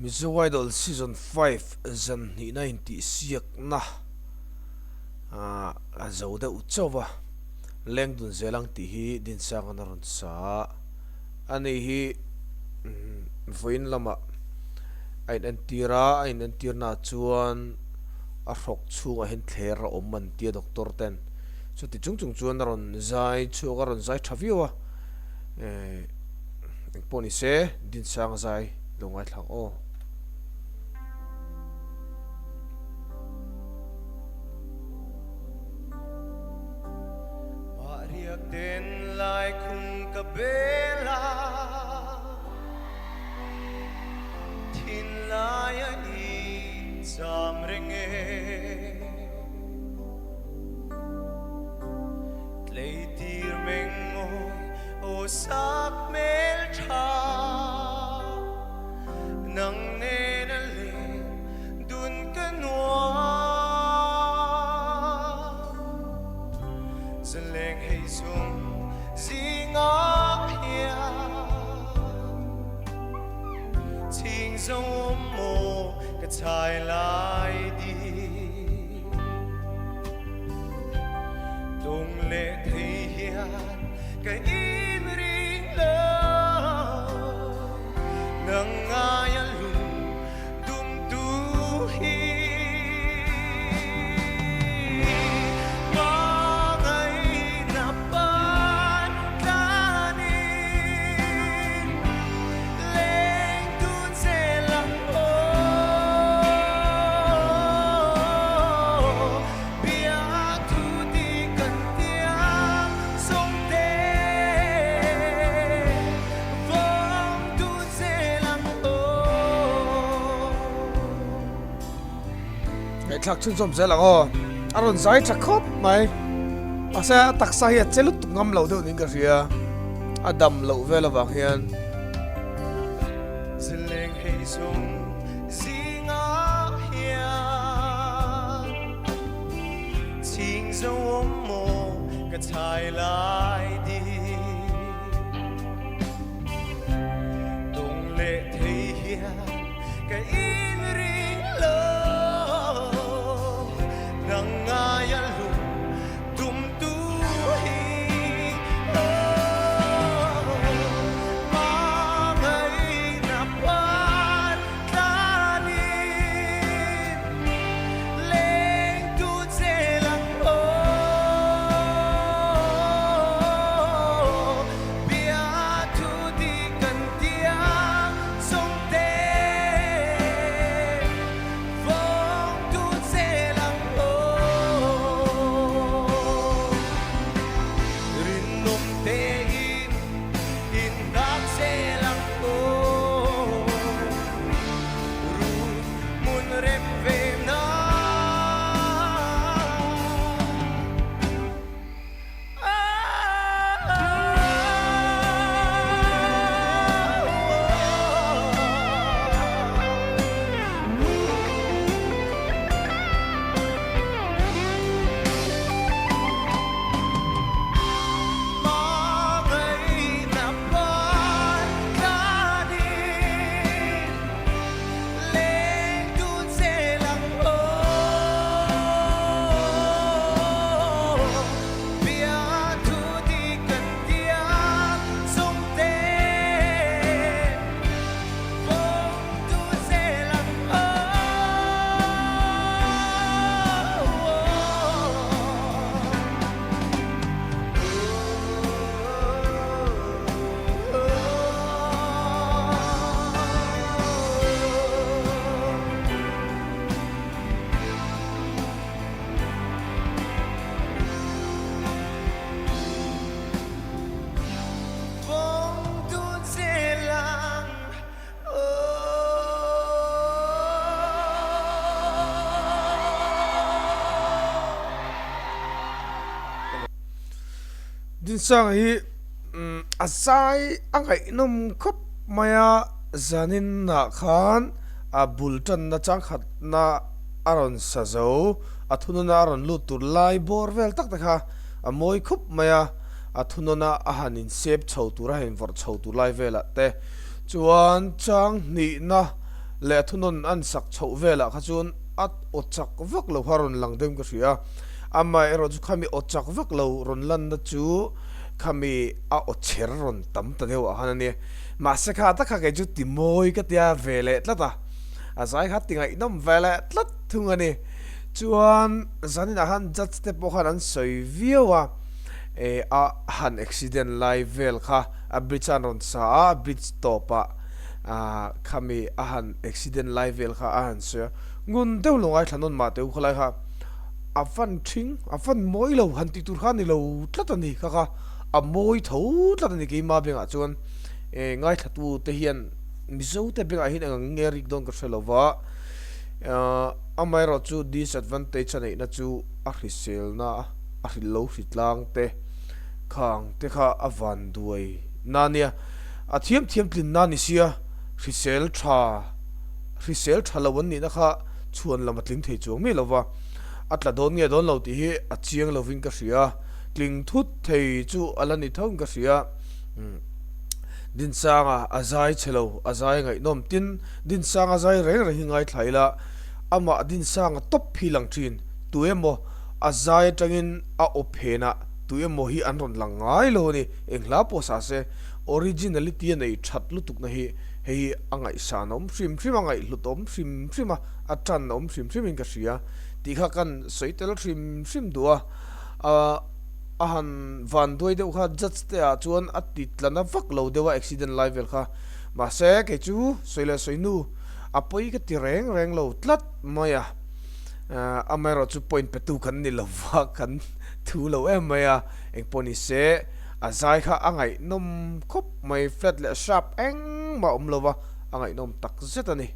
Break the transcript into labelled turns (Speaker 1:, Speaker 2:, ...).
Speaker 1: Mizo Idol Season 5 zan ni na inti siak na a zo da uchowa leng dun zelang ti hi din sang na ron sa ani hi voin lama ain an tir na chuan a rok chunga hin thler om man tia doctor ten so ti chung chuan na ron zai chu ga ron zai thaviwa poni se din sang zai longai thlang o
Speaker 2: riak den lai khung ka bela thin lai a i cham renge tlei tir meng ngoi o sak mel tha nang ne na le dun ka noa Seleng hei sung zinga hia Ting zong mo ka chai lai di Dong le thei hian ka in ring lo Nang ngai a lung dum tu hi
Speaker 1: thak chun som se lang o aron zai chakhop mai asa taksa hi chelut ngam lo de ning ka ria adam lo vela wang hian
Speaker 2: Seleng hei sung zinga hia Ting zong mo ka chai lai di Dong le thei hian ka in ring lo Nang ngai a lung dum tu hi
Speaker 1: din sang hi asai angai nom khop maya zanin na khan a bultan na chang khat na aron sazo athununa aron lutur lai borvel tak takha a moi khup maya athununa ahanin sep chhotura hin vor chhotu lai vela te chuan chang ni na le thunon an sak chho vela kha chun at ochak vak lo haron lang dem ka ria ama ero chu khami ochak vak lo ron lan na chu khami a ocher ron tam ta dewa hanani ma se kha ta kha ke chu ti moi ka tia vele tlata azai kha tinga inom vele tlat thungani chuan zanin a han jat step po khan an soi viawa a han accident live vel kha a bridge anon sa a bridge topa khami a han accident live vel kha a han se ngun deu longai thanon ma teu khalai kha a fan thing a fan moi lo han ti tur khan ni lo tlatani kha kha a moi tho tlatani ke ma benga chuan ngai thatu te hian mizo te benga hin ang ngerik don ka selova amai ro chu disadvantage nei na chu a hrisel na a hrilo hritlang te khang te kha avan duai nania a thiam tlin na ni sia hrisel tha lawon ni na kha chuan lama tling thei chuang me lova atla don nge don lo ti hi a chiang lovin ka ria tling thut thei chu alani thong ka ria din sanga azai chelo azai ngai nom tin din sanga azai reng reng ngai thlaila ama din sanga top philang thin tuemo azai tangin a ophena tuemo hi anron langai lo ni engla po sa se originality nei that lutuk na hi hei angai sanom shrim angai lutom shrim atran nom shrim in ka ria ti kha kan soitel shrim duwa ahan van doi deuh kha judge te a chuan ati tlana vak lo dewa accident live vel kha ma se ke chu soile soinu apoi ka ti reng lo tlat maya amero chu point petu kan ni lo wa kan thu lo em maya eng poni se azai kha angai nom khop mai flat le sharp eng ma lova angai nom tak zetani